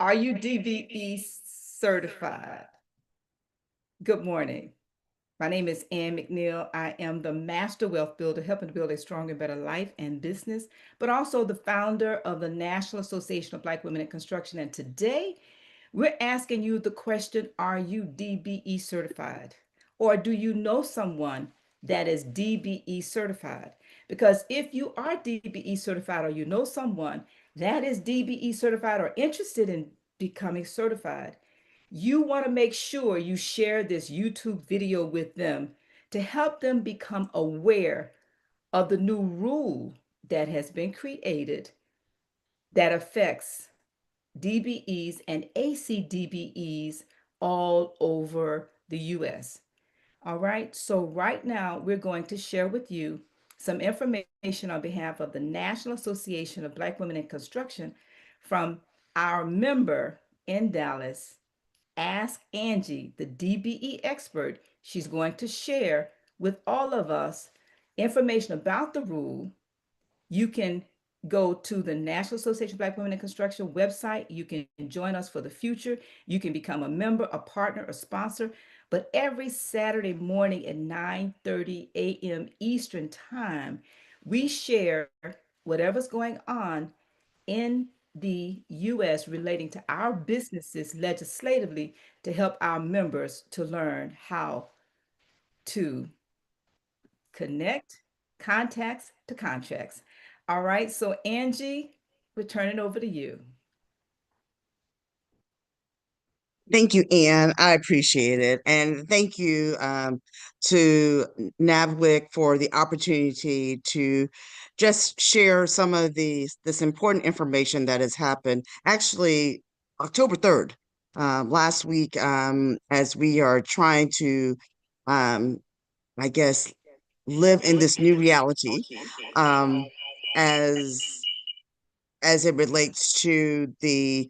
Are you DBE certified? Good morning. My name is Ann McNeil. I am the Master Wealth Builder, helping to build a stronger, better life and business, but also the founder of the National Association of Black Women in Construction. And today, we're asking you the question, are you DBE certified? Or do you know someone that is DBE certified? Because if you are DBE certified or you know someone that is DBE certified or interested in becoming certified, you want to make sure you share this YouTube video with them to help them become aware of the new rule that has been created that affects DBEs and ACDBEs all over the US. All right, so right now we're going to share with you some information on behalf of the National Association of Black Women in Construction from our member in Dallas, Ask Angie, the DBE expert. She's going to share with all of us information about the rule. You can go to the National Association of Black Women in Construction website. You can join us for the future. You can become a member, a partner, a sponsor. But every Saturday morning at 9:30 a.m. Eastern Time, we share whatever's going on in the US relating to our businesses legislatively to help our members to learn how to connect contacts to contracts. All right, so Angie, we turn it over to you. Thank you, Anne. I appreciate it. And thank you to Nabwic for the opportunity to just share some of this important information that has happened. Actually, October 3rd, last week, as we are trying to, um, I guess, live in this new reality, um, as as it relates to the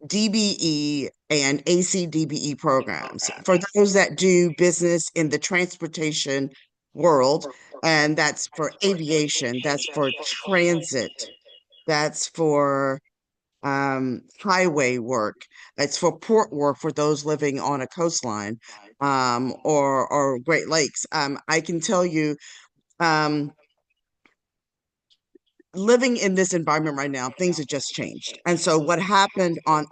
DBE and ACDBE programs. For those that do business in the transportation world, and that's for aviation, that's for transit, that's for highway work, it's for port work for those living on a coastline or Great Lakes. I can tell you, um, living in this environment right now, things have just changed. And so what happened on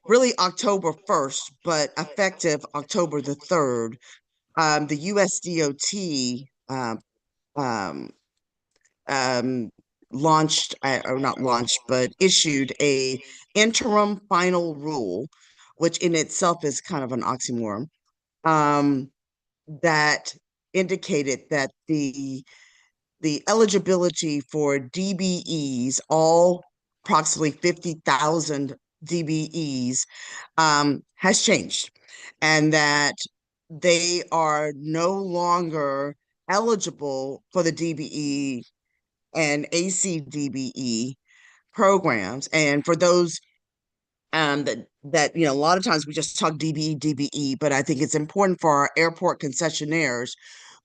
really October 1st, but effective October the 3rd, the USDOT um, um, launched, or not launched, but issued a interim final rule, which in itself is kind of an oxymoron, um, that indicated that the eligibility for DBEs, all approximately 50,000 DBEs, has changed, and that they are no longer eligible for the DBE and ACDBE programs. And for those that a lot of times we just talk DBE, but I think it's important for our airport concessionaires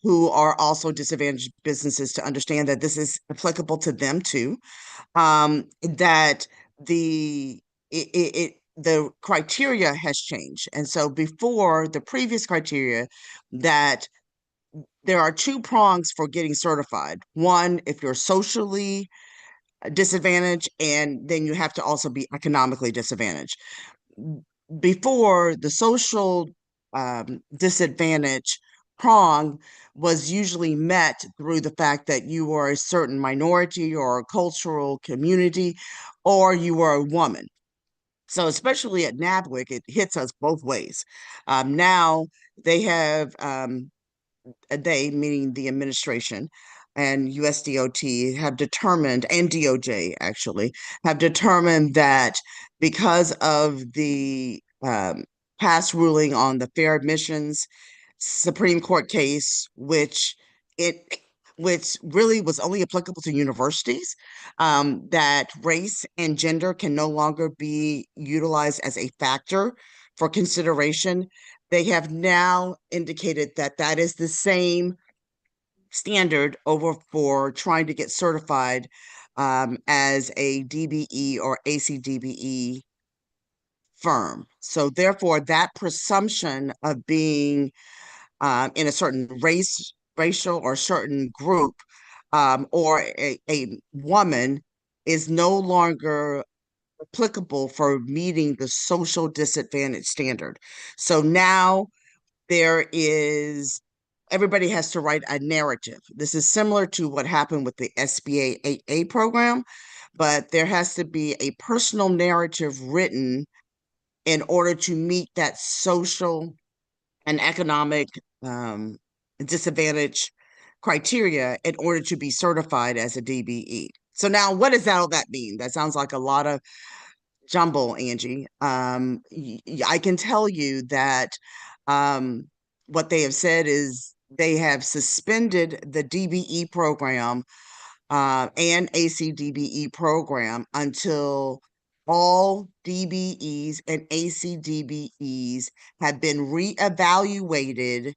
who are also disadvantaged businesses to understand that this is applicable to them too. That the criteria has changed, and so before the previous criteria, that there are two prongs for getting certified. One, if you're socially disadvantaged, and then you have to also be economically disadvantaged. Before, the social disadvantage prong was usually met through the fact that you were a certain minority or a cultural community, or you were a woman. So especially at Nabwic, it hits us both ways. Now they have they, meaning the administration and USDOT, have determined, and DOJ actually, have determined that because of the past ruling on the fair admissions Supreme Court case, it which really was only applicable to universities, that race and gender can no longer be utilized as a factor for consideration. They have now indicated that that is the same standard over for trying to get certified as a DBE or ACDBE firm. So therefore, that presumption of being in a certain racial or certain group, or a woman is no longer applicable for meeting the social disadvantage standard. So now there is everybody has to write a narrative. This is similar to what happened with the SBA 8A program, but there has to be a personal narrative written in order to meet that social and economic disadvantage criteria in order to be certified as a DBE. So now, what does all that mean? That sounds like a lot of jumble, Angie. I can tell you that what they have said is they have suspended the DBE program and ACDBE program until all DBEs and ACDBEs have been reevaluated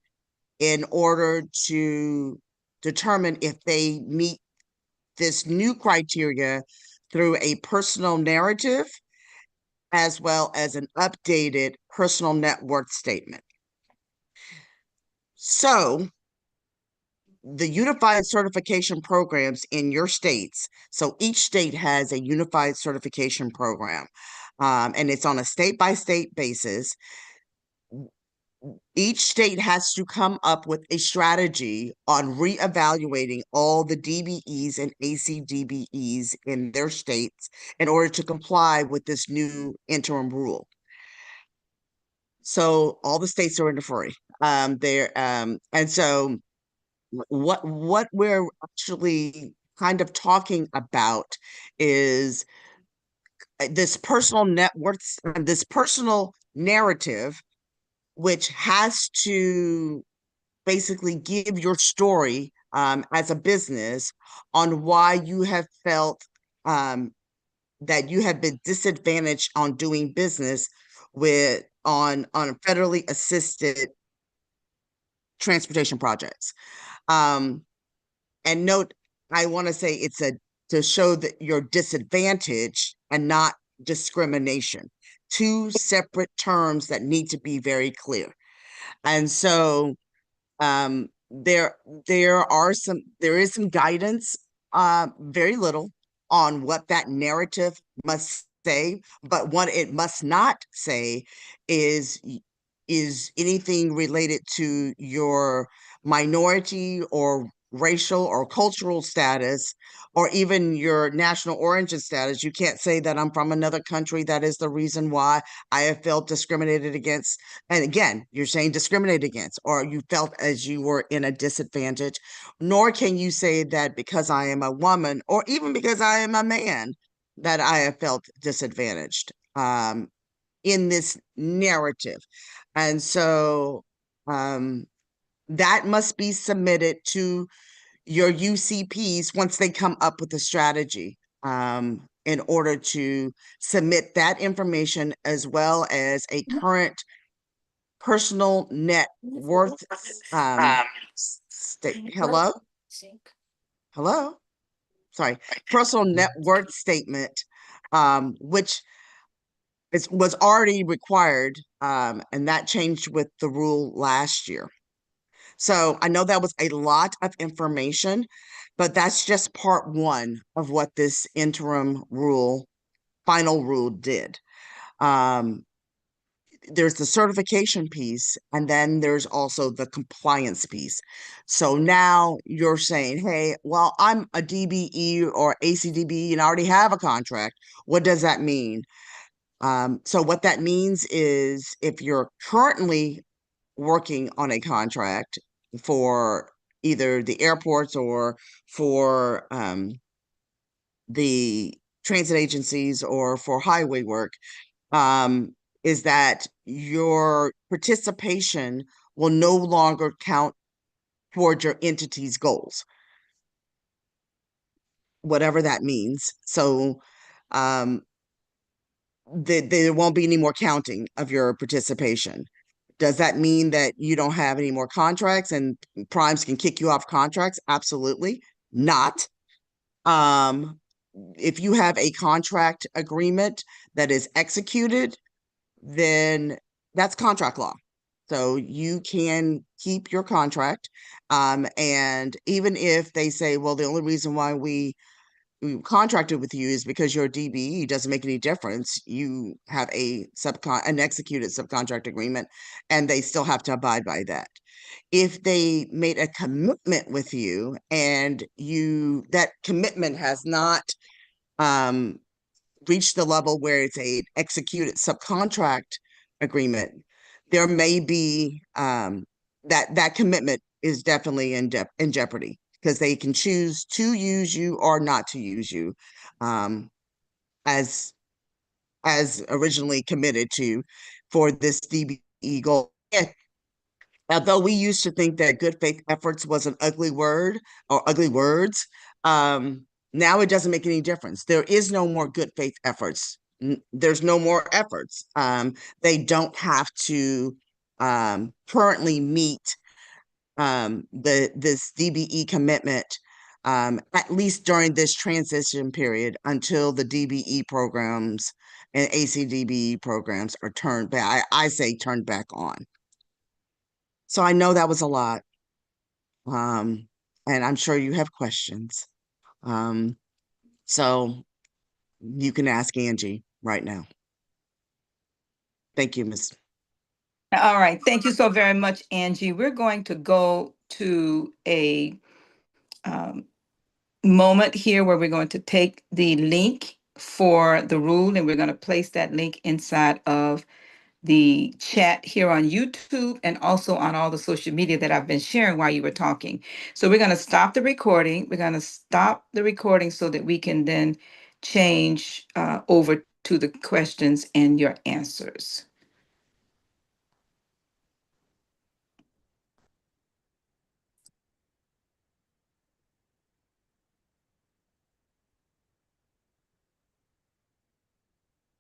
in order to determine if they meet this new criteria through a personal narrative as well as an updated personal net worth statement. So the unified certification programs in your states, so each state has a unified certification program, and it's on a state-by-state basis. Each state has to come up with a strategy on reevaluating all the DBEs and ACDBEs in their states in order to comply with this new interim rule. So all the states are in the fray. And so what we're actually kind of talking about is this personal net worth, this personal narrative, which has to basically give your story as a business on why you have felt that you have been disadvantaged on doing business with on federally assisted transportation projects. And note, I want to say it's a to show that you're disadvantaged and not discrimination. Two separate terms that need to be very clear. And so there there is some guidance, very little on what that narrative must say, but what it must not say is anything related to your minority or racial or cultural status or even your national origin status. You can't say that I'm from another country. That is the reason why I have felt discriminated against. And again, you're saying discriminated against, or you felt as you were in a disadvantage. Nor can you say that because I am a woman or even because I am a man that I have felt disadvantaged in this narrative. And so that must be submitted to your UCPs once they come up with a strategy in order to submit that information as well as a current personal net worth state. Hello? Hello? Sorry. Personal net worth statement, which was already required, and that changed with the rule last year. So I know that was a lot of information, but that's just part one of what this interim rule, final rule did. There's the certification piece, and then there's also the compliance piece. So now you're saying, hey, well, I'm a DBE or ACDBE and I already have a contract. What does that mean? So what that means is if you're currently working on a contract for either the airports or for the transit agencies or for highway work, is that your participation will no longer count towards your entity's goals, whatever that means. So there won't be any more counting of your participation. Does that mean that you don't have any more contracts and primes can kick you off contracts? Absolutely not. If you have a contract agreement that is executed, then that's contract law. So you can keep your contract. And even if they say, well, the only reason why we contracted with you is because your DBE doesn't make any difference. You have an executed subcontract agreement, and they still have to abide by that. If they made a commitment with you and that commitment has not um, reached the level where it's a executed subcontract agreement, there may be that commitment is definitely in jeopardy, because they can choose to use you or not to use you, um, as originally committed to for this DBE goal. Although we used to think that good faith efforts was an ugly word or ugly words, now it doesn't make any difference. There is no more good faith efforts. There's no more efforts. They don't have to currently meet this DBE commitment, at least during this transition period, until the DBE programs and ACDBE programs are turned back. I say turned back on. So I know that was a lot. Um, and I'm sure you have questions. Um, so you can ask Angie right now. Thank you, Ms. All right. Thank you so very much, Angie. We're going to go to a um, moment here where we're going to take the link for the rule and we're going to place that link inside of the chat here on YouTube and also on all the social media that I've been sharing while you were talking. So we're going to stop the recording. We're going to stop the recording so that we can then change over to the questions and your answers.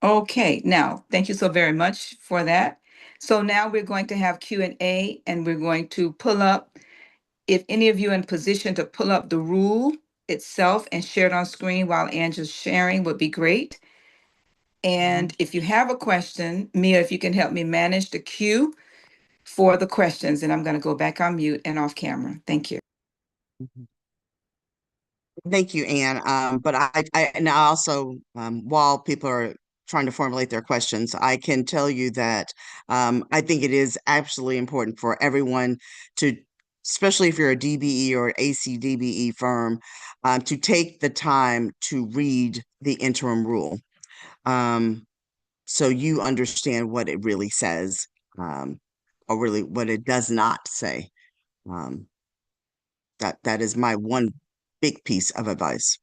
Okay, now, thank you so very much for that. So now we're going to have Q&A and we're going to pull up, if any of you in position to pull up the rule itself and share it on screen while Angela's sharing would be great. And if you have a question, Mia, if you can help me manage the queue for the questions, and I'm going to go back on mute and off camera. Thank you. Thank you, Anne. But and I also, while people are trying to formulate their questions, I can tell you that I think it is absolutely important for everyone to, especially if you're a DBE or ACDBE firm, to take the time to read the interim rule, so you understand what it really says, or really what it does not say. Um, that is my one big piece of advice.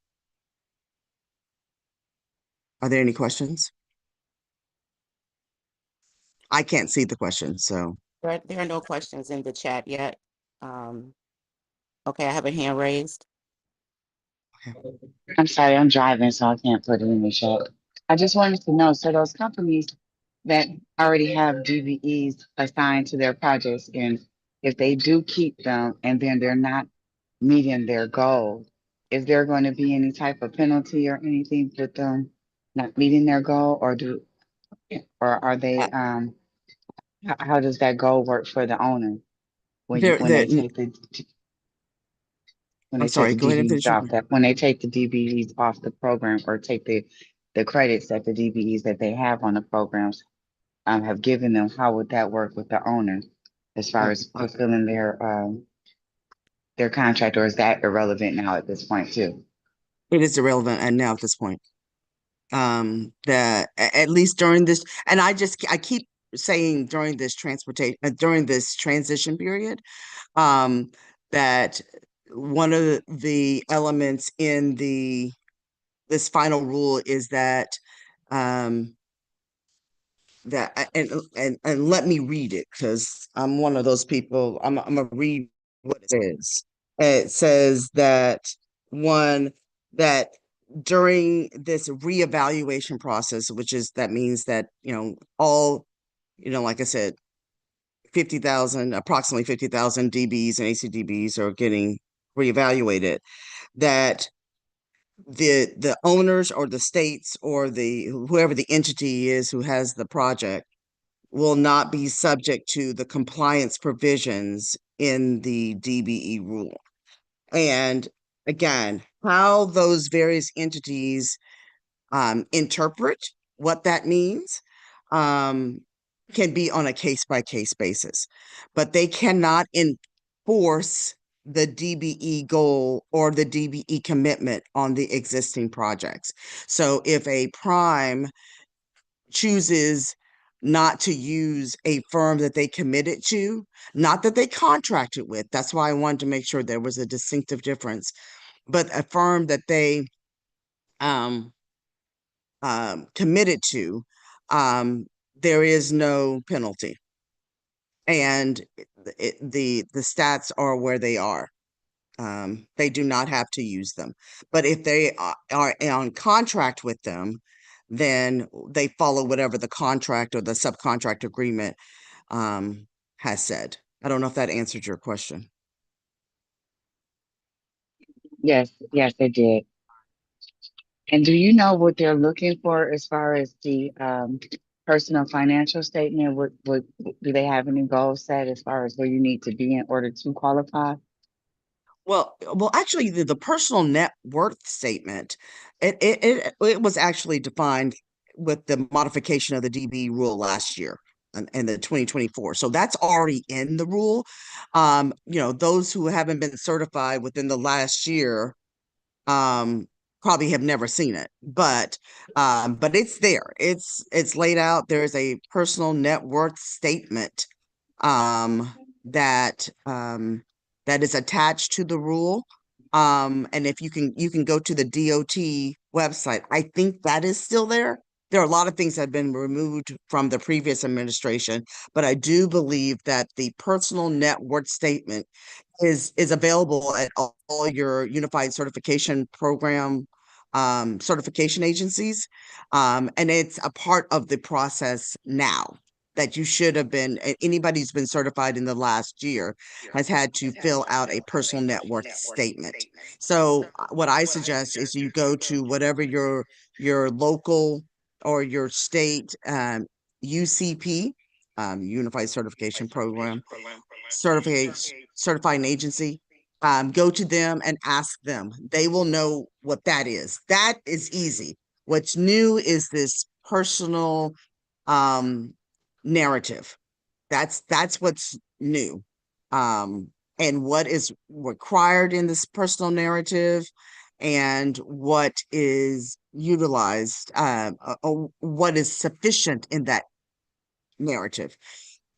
Are there any questions? I can't see the question, so. There are no questions in the chat yet. Um, okay, I have a hand raised. I'm sorry, I'm driving, so I can't put it in the chat. I just wanted to know, so those companies that already have DBEs assigned to their projects, and if they do keep them and then they're not meeting their goal, is there going to be any type of penalty or anything for them not meeting their goal, or are they, how does that goal work for the owner There, when they there, take I'm sorry, the go ahead and DBEs finish your off question. that when they take the DBEs off the program or take the credits that the DBEs that they have on the programs have given them, how would that work with the owner as far as fulfilling their contract, or is that irrelevant now at this point too? It is irrelevant and now at this point. At least during this, and I keep saying during this during this transition period, that one of the elements in this final rule is that, um and let me read it, because I'm one of those people. I'm gonna read what it says. It says that, one, that during this reevaluation process, that means that, like I said, approximately 50,000 DBs and ACDBs are getting reevaluated, that the owners or the states or whoever the entity is who has the project will not be subject to the compliance provisions in the DBE rule. And again, how those various entities interpret what that means can be on a case-by-case basis, but they cannot enforce the DBE goal or the DBE commitment on the existing projects. So if a prime chooses not to use a firm that they committed to, not that they contracted with, that's why I wanted to make sure there was a distinctive difference, but a firm that they um, committed to, there is no penalty, and the stats are where they are. They do not have to use them, but if they are on contract with them, then they follow whatever the contract or the subcontract agreement has said. I don't know if that answered your question. Yes, yes, they did. And do you know what they're looking for as far as the personal financial statement? What do they have any goals set as far as where you need to be in order to qualify? Well, actually, the personal net worth statement, it was actually defined with the modification of the DB rule last year in the 2024. So that's already in the rule. Those who haven't been certified within the last year, probably have never seen it, but it's there. It's laid out. There's a personal net worth statement um, that that is attached to the rule. And if you can go to the DOT website. I think that is still there. There are a lot of things that have been removed from the previous administration, but I do believe that the personal net worth statement is available at all your unified certification program certification agencies. And it's a part of the process now that you should have been, anybody who's been certified in the last year has had to fill out a personal net worth statement. So what I suggest is you go to whatever your local or your state UCP, Unified Certification Program, certifying agency, go to them and ask them. They will know what that is. That is easy. What's new is this personal narrative. That's what's new. And what is required in this personal narrative and what is utilized, what is sufficient in that narrative.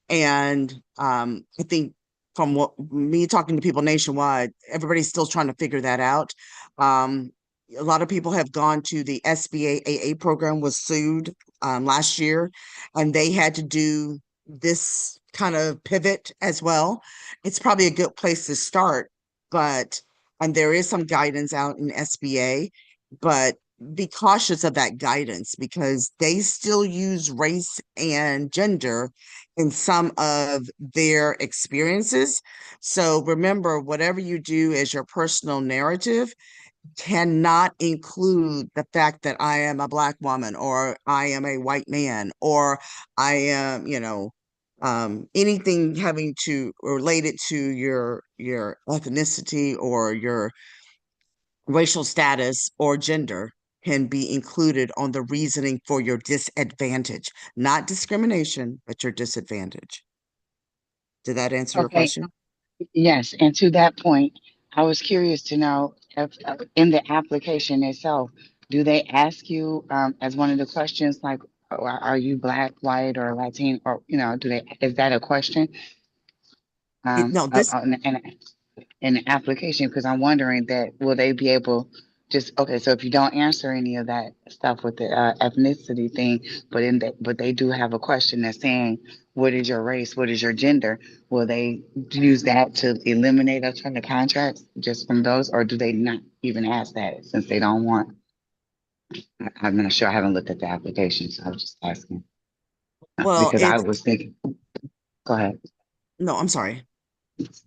And I think from what me talking to people nationwide, everybody's still trying to figure that out. A lot of people have gone to the SBA AA program, was sued last year, and they had to do this kind of pivot as well. It's probably a good place to start, but and there is some guidance out in SBA, but be cautious of that guidance because they still use race and gender in some of their experiences. So remember, whatever you do as your personal narrative cannot include the fact that I am a Black woman or I am a white man or I am, anything having to related to your ethnicity or your racial status or gender can be included on the reasoning for your disadvantage, not discrimination, but your disadvantage. Did that answer your Okay, question? yes. And to that point, I was curious to know if in the application itself, do they ask you as one of the questions like, are you black, white, or Latin, or do they? Is that a question? No, this In the application, because I'm wondering that will they be able just okay, so if you don't answer any of that stuff with the ethnicity thing, but they do have a question that's saying what is your race, what is your gender, will they use that to eliminate us from the contracts just from those, or do they not even ask that since they don't want? I'm not sure, I haven't looked at the application, so I was just asking well, because I it's was thinking, go ahead. no, I'm sorry.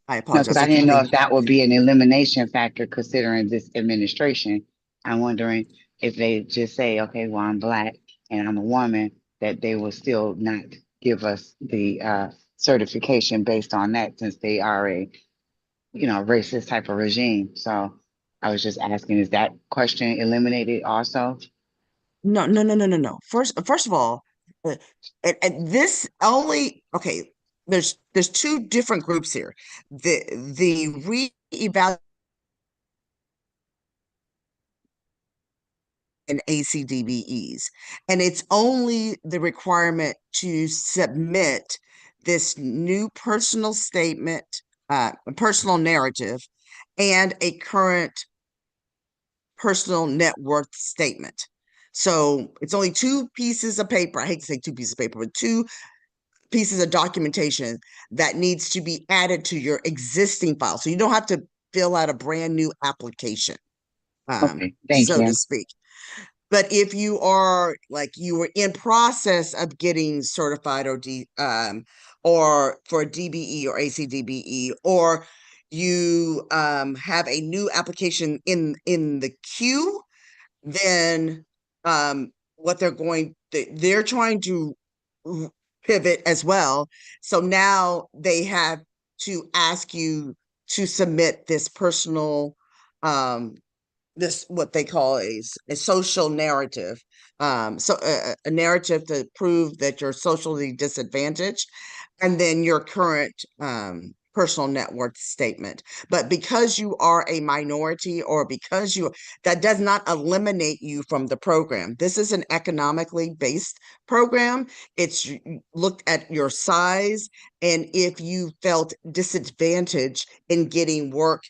I No, because apologize. I I keep didn't know thinking. if that would be an elimination factor considering this administration. I'm wondering if they just say, okay, well, I'm black and I'm a woman, that they will still not give us the certification based on that, since they are a, racist type of regime. So I was just asking, is that question eliminated also? No, no, no, no, no, no. First of all, uh, and this only okay. There's two different groups here. The re-evaluation and ACDBEs, and it's only the requirement to submit this new personal statement, personal narrative, and a current personal net worth statement. So it's only two pieces of paper. I hate to say two pieces of paper, but two pieces of documentation that needs to be added to your existing file. So you don't have to fill out a brand new application, Okay, thank so to you. speak. But if you are like you were in process of getting certified or for DBE or ACDBE, or you have a new application in the queue, then what they're trying to pivot as well. So now they have to ask you to submit this personal this what they call a social narrative, so a narrative to prove that you're socially disadvantaged, and then your current personal net worth statement. But because you are a minority, or because that does not eliminate you from the program. This is an economically based program. It's looked at your size, and if you felt disadvantaged in getting work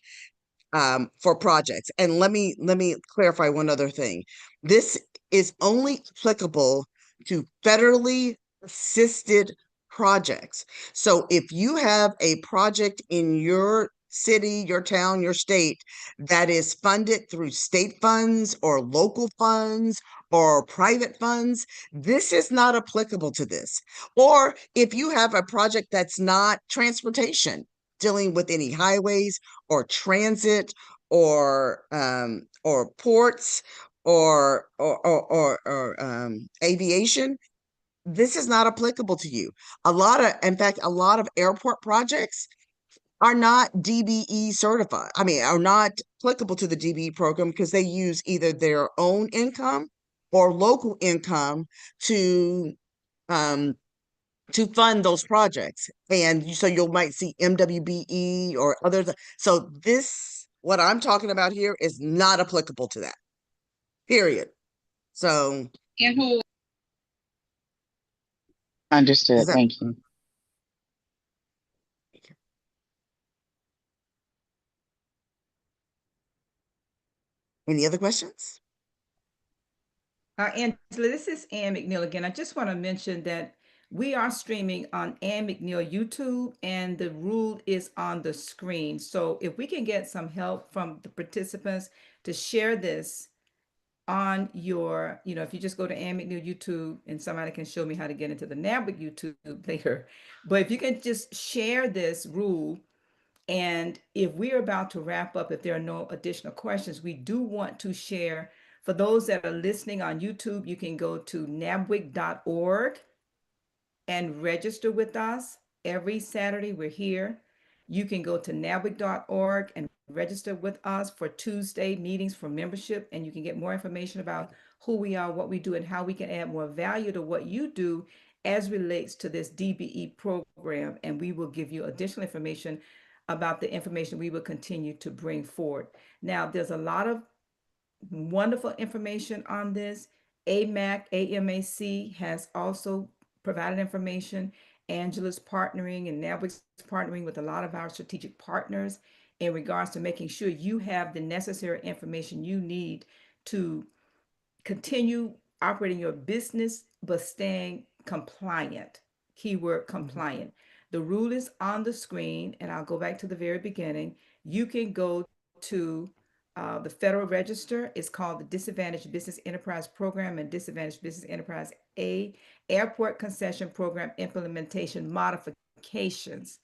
for projects. And let me clarify one other thing. This is only applicable to federally assisted projects. So if you have a project in your city, your town, your state that is funded through state funds or local funds or private funds, this is not applicable to this. Or if you have a project that's not transportation, dealing with any highways or transit or ports or aviation, this is not applicable to you. In fact, a lot of airport projects are not DBE certified. I mean, are not applicable to the DBE program because they use either their own income or local income to um, fund those projects. And so you might see MWBE or other. So what I'm talking about here is not applicable to that, period. So And who? is Understood. that Thank you. any other questions? Angela, this is Ann McNeil again. I just want to mention that we are streaming on Ann McNeil YouTube, and the rule is on the screen. So if we can get some help from the participants to share this on your, if you just go to Ann McNeil YouTube, and somebody can show me how to get into the Nabwic YouTube later. But if you can just share this rule, and if we're about to wrap up, if there are no additional questions, we do want to share. For those that are listening on YouTube, you can go to nabwic.org and register with us. Every Saturday, we're here. You can go to nabwic.org and register with us for Tuesday meetings for membership, and you can get more information about who we are, what we do, and how we can add more value to what you do as relates to this DBE program. And we will give you additional information about the information we will continue to bring forward. Now, there's a lot of wonderful information on this. AMAC has also provided information. Angela's partnering and Nabwic's partnering with a lot of our strategic partners in regards to making sure you have the necessary information you need to continue operating your business, but staying compliant. Keyword Mhm. compliant. The rule is on the screen, and I'll go back to the very beginning. You can go to the Federal Register. It's called the Disadvantaged Business Enterprise Program and Disadvantaged Business Enterprise A Airport Concession Program Implementation Modifications.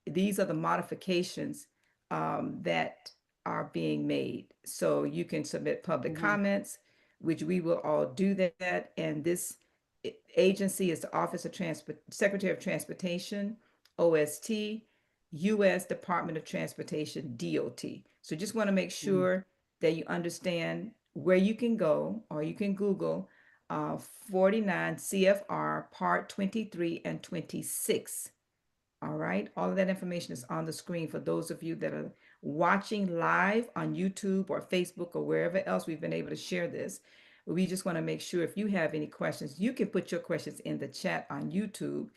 These are the modifications that are being made. So you can submit public Mhm. comments, which we will all do that. And this agency is the Office of Secretary of Transportation, OST, U.S. Department of Transportation, DOT. So just want to make sure that you understand where you can go, or you can Google 49 CFR Part 23 and 26. All right. All of that information is on the screen for those of you that are watching live on YouTube or Facebook or wherever else we've been able to share this. We just want to make sure if you have any questions, you can put your questions in the chat on YouTube.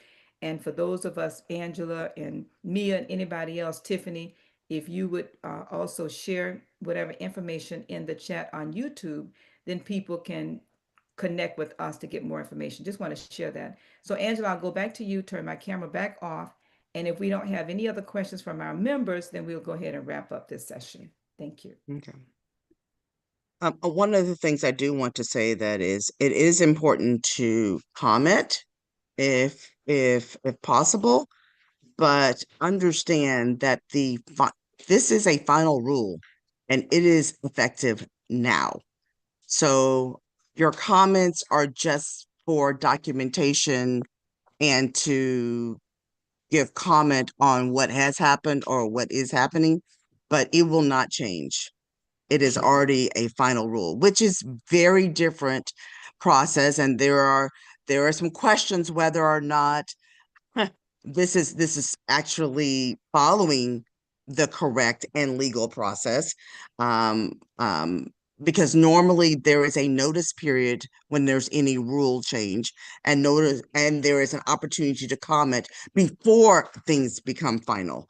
And for those of us, Angela and Mia and anybody else, Tiffany, if you would also share whatever information in the chat on YouTube, then people can connect with us to get more information. Just want to share that. So Angela, I'll go back to you, turn my camera back off. And if we don't have any other questions from our members, then we'll go ahead and wrap up this session. Thank you. Okay. One of the things I do want to say that is it is important to comment if possible, but understand that this is a final rule and it is effective now. So your comments are just for documentation and to give comment on what has happened or what is happening, but it will not change. It is already a final rule, which is very different process. And there are some questions whether or not this is actually following the correct and legal process. Um, um, because normally there is a notice period when there's any rule change, and there is an opportunity to comment before things become final.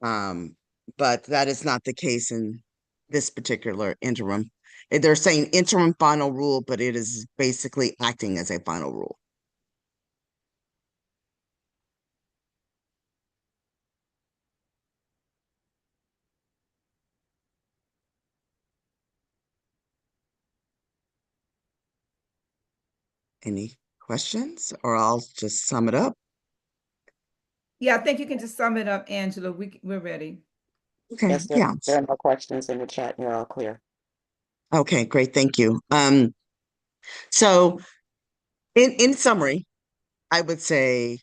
But that is not the case in this particular interim. They're saying interim final rule, but it is basically acting as a final rule. Any questions, or I'll just sum it up? Yeah, I think you can just sum it up, Angela. We're ready. Okay, Yes, yeah. there are no questions in the chat. You're all clear. Okay, great, thank you. So in summary, I would say,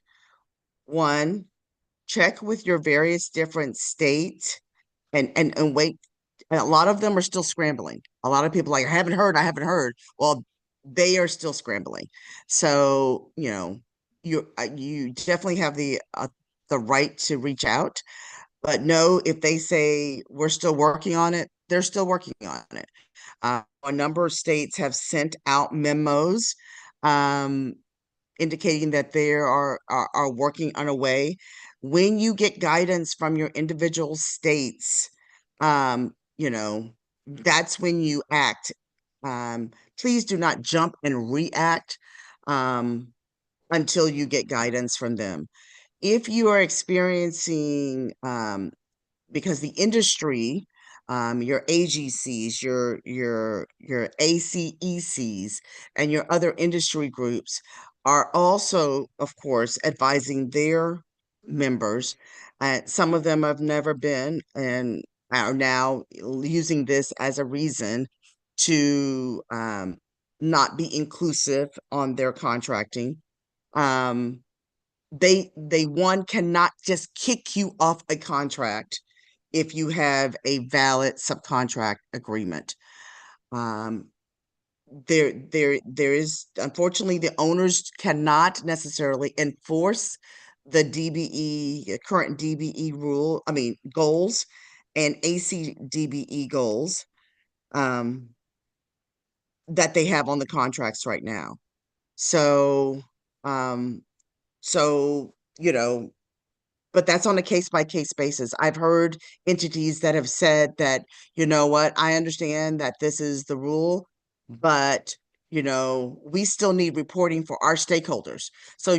one, check with your various different states and wait. And a lot of them are still scrambling. A lot of people like, I haven't heard. Well, they are still scrambling. So, you definitely have the right to reach out, but no, if they say we're still working on it, they're still working on it. A number of states have sent out memos um, indicating that they are working on a way. When you get guidance from your individual states, that's when you act. Please do not jump and react until you get guidance from them. If you are experiencing because the industry, your AGCs, your ACECs, and your other industry groups are also, of course, advising their members. Some of them have never been and are now using this as a reason to not be inclusive on their contracting. They one cannot just kick you off a contract if you have a valid subcontract agreement. There is, unfortunately, the owners cannot necessarily enforce the DBE current DBE goals and ACDBE goals that they have on the contracts right now. So um so but that's on a case-by-case basis. I've heard entities that have said that, you know what, I understand that this is the rule, but, we still need reporting for our stakeholders. So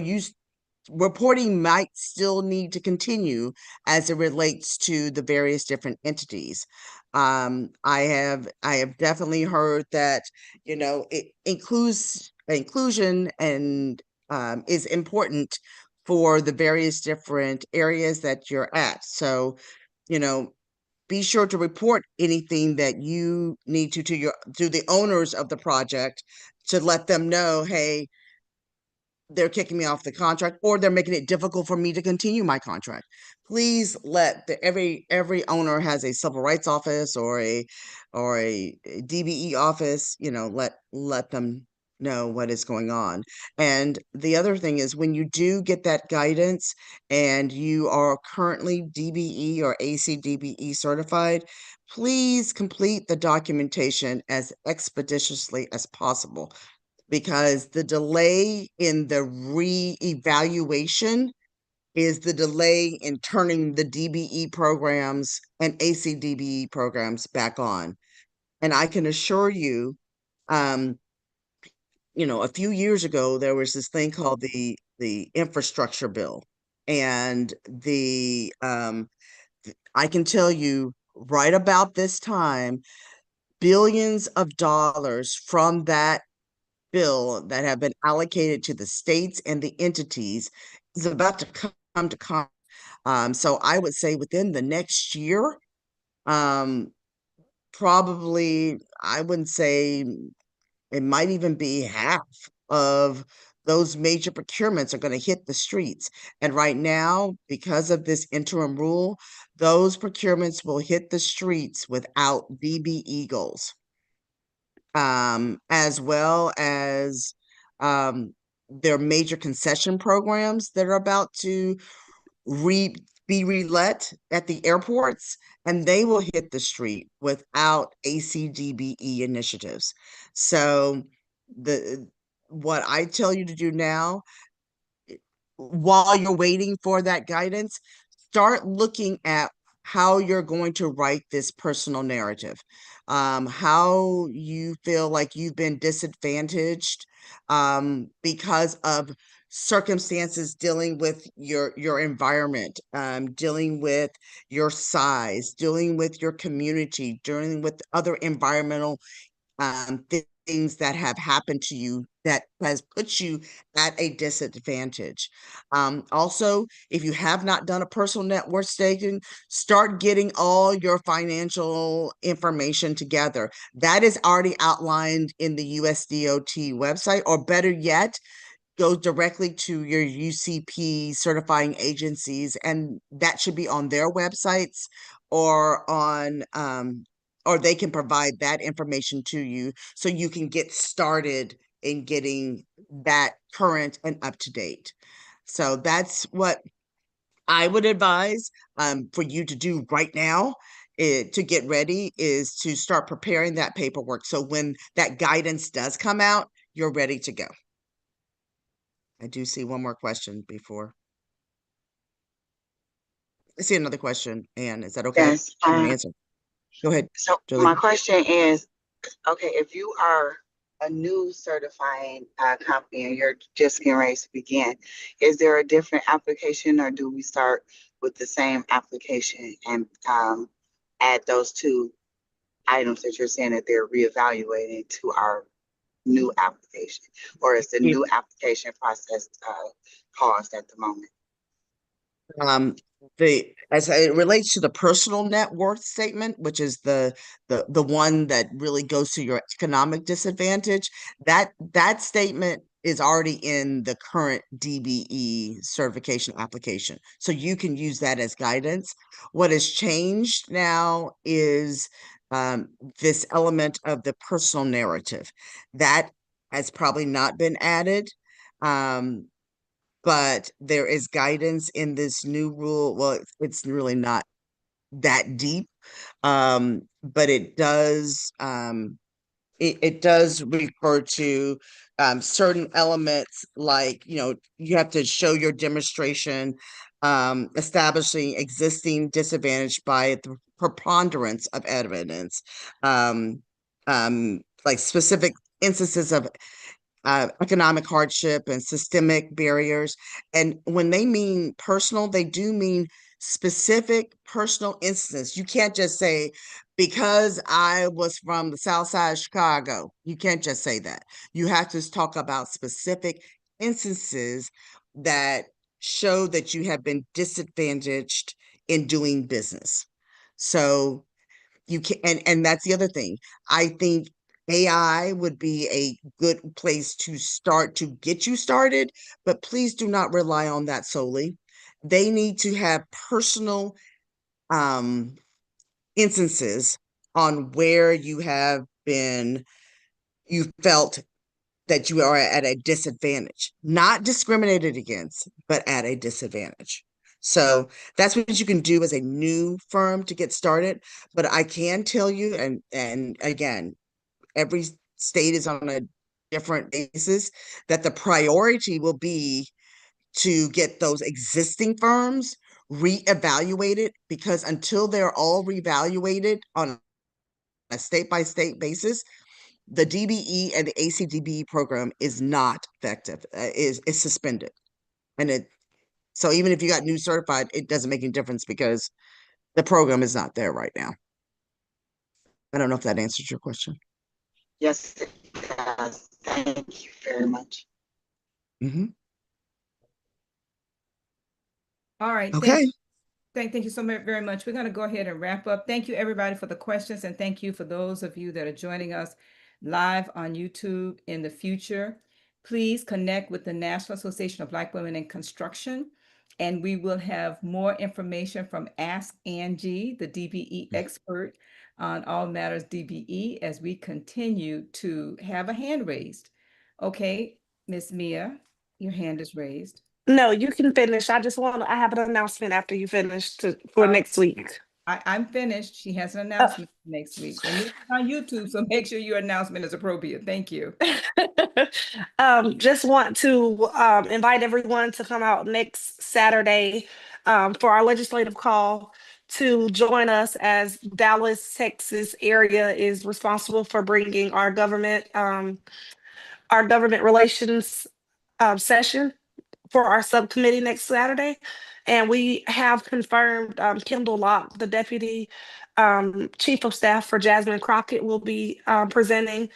reporting might still need to continue as it relates to the various different entities. I have definitely heard that, it inclusion and is important for the various different areas that you're at. So, be sure to report anything that you need to the owners of the project to let them know, hey, they're kicking me off the contract, or they're making it difficult for me to continue my contract. Please let every owner has a civil rights office or a DBE office, let them know what is going on. And the other thing is, when you do get that guidance and you are currently DBE or ACDBE certified, please complete the documentation as expeditiously as possible, because the delay in the re-evaluation is the delay in turning the DBE programs and ACDBE programs back on. And I can assure you, um, a few years ago, there was this thing called the infrastructure bill. And I can tell you, right about this time, billions of dollars from that bill that have been allocated to the states and the entities is about to come to Congress. So I would say within the next year, um, probably, I wouldn't say, it might even be half of those major procurements are going to hit the streets. And right now, because of this interim rule, those procurements will hit the streets without DBE goals, as well as their major concession programs that are about to be relet at the airports, and they will hit the street without ACDBE initiatives. So the what I tell you to do now, while you're waiting for that guidance, start looking at how you're going to write this personal narrative, how you feel like you've been disadvantaged because of circumstances dealing with your environment, dealing with your size, dealing with your community, dealing with other environmental things that have happened to you that has put you at a disadvantage. Also, if you have not done a personal net worth staking, start getting all your financial information together. That is already outlined in the USDOT website, or better yet, go directly to your UCP certifying agencies, and that should be on their websites, or or they can provide that information to you so you can get started in getting that current and up to date. So that's what I would advise for you to do right now. To get ready is to start preparing that paperwork, so when that guidance does come out, you're ready to go. I do see one more question before. I see another question, Anne. Is that okay? Yes. I'm gonna answer. Go ahead, So Julie. my question is, okay, if you are a new certifying company and you're just getting ready to begin, is there a different application, or do we start with the same application and add those two items that you're saying that they're reevaluating to our new application, or is the If new application process paused at the moment? um as it relates to the personal net worth statement, which is the one that really goes to your economic disadvantage, that statement is already in the current DBE certification application, so you can use that as guidance. What has changed now is this element of the personal narrative that has probably not been added. But there is guidance in this new rule. Well, it's really not that deep, but it does refer to certain elements, like, you have to show your demonstration establishing existing disadvantage by the preponderance of evidence, like specific instances of economic hardship and systemic barriers. And when they mean personal, they do mean specific personal instance. You can't just say, because I was from the South Side of Chicago. You can't just say that. You have to talk about specific instances that show that you have been disadvantaged in doing business. So you can, and that's the other thing. I think AI would be a good place to start to get you started, but please do not rely on that solely. They need to have personal um, instances on where you felt that you are at a disadvantage, not discriminated against, but at a disadvantage. So that's what you can do as a new firm to get started. But I can tell you, and again, every state is on a different basis, that the priority will be to get those existing firms reevaluated, because until they're all reevaluated on a state by state basis, the DBE and the ACDBE program is not effective, is suspended. And so even if you got new certified, it doesn't make any difference because the program is not there right now. I don't know if that answers your question. Yes, it does. Thank you very much. All right. Okay. Thank you so very much. We're going to go ahead and wrap up. Thank you, everybody, for the questions. And thank you for those of you that are joining us live on YouTube in the future. Please connect with the National Association of Black Women in Construction. And we will have more information from Ask Angie, the DBE expert on all matters DBE, as we continue to have a hand raised. Okay, Miss Mia, your hand is raised. No, you can finish. I have an announcement after you finish for next week. I'm finished. She has an announcement next week. And this is on YouTube, so make sure your announcement is appropriate. Thank you. Just want to invite everyone to come out next Saturday for our legislative call to join us, as Dallas, Texas area is responsible for bringing our government relations session for our subcommittee next Saturday. And we have confirmed Kendall Locke, the deputy chief of staff for Jasmine Crockett, will be presenting,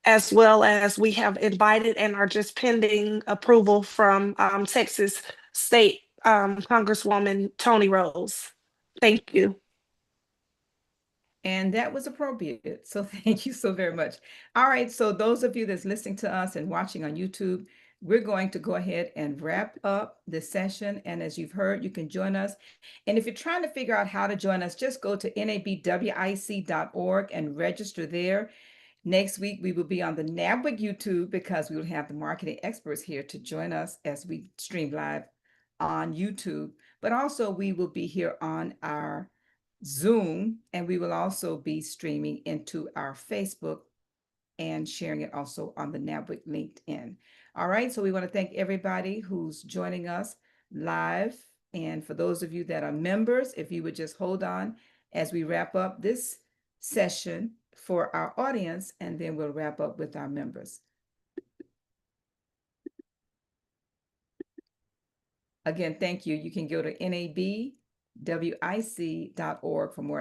as well as we have invited and are just pending approval from Texas State Congresswoman Tony Rose. Thank you. And that was appropriate. So thank you so very much. All right. So those of you that's listening to us and watching on YouTube, we're going to go ahead and wrap up this session. And as you've heard, you can join us. And if you're trying to figure out how to join us, just go to nabwic.org and register there. Next week, we will be on the Nabwic YouTube, because we will have the marketing experts here to join us as we stream live on YouTube. But also, we will be here on our Zoom, and we will also be streaming into our Facebook and sharing it also on the Nabwic LinkedIn. All right, so we want to thank everybody who's joining us live. And for those of you that are members, if you would just hold on as we wrap up this session for our audience, and then we'll wrap up with our members. Again, thank you. You can go to nabwic.org for more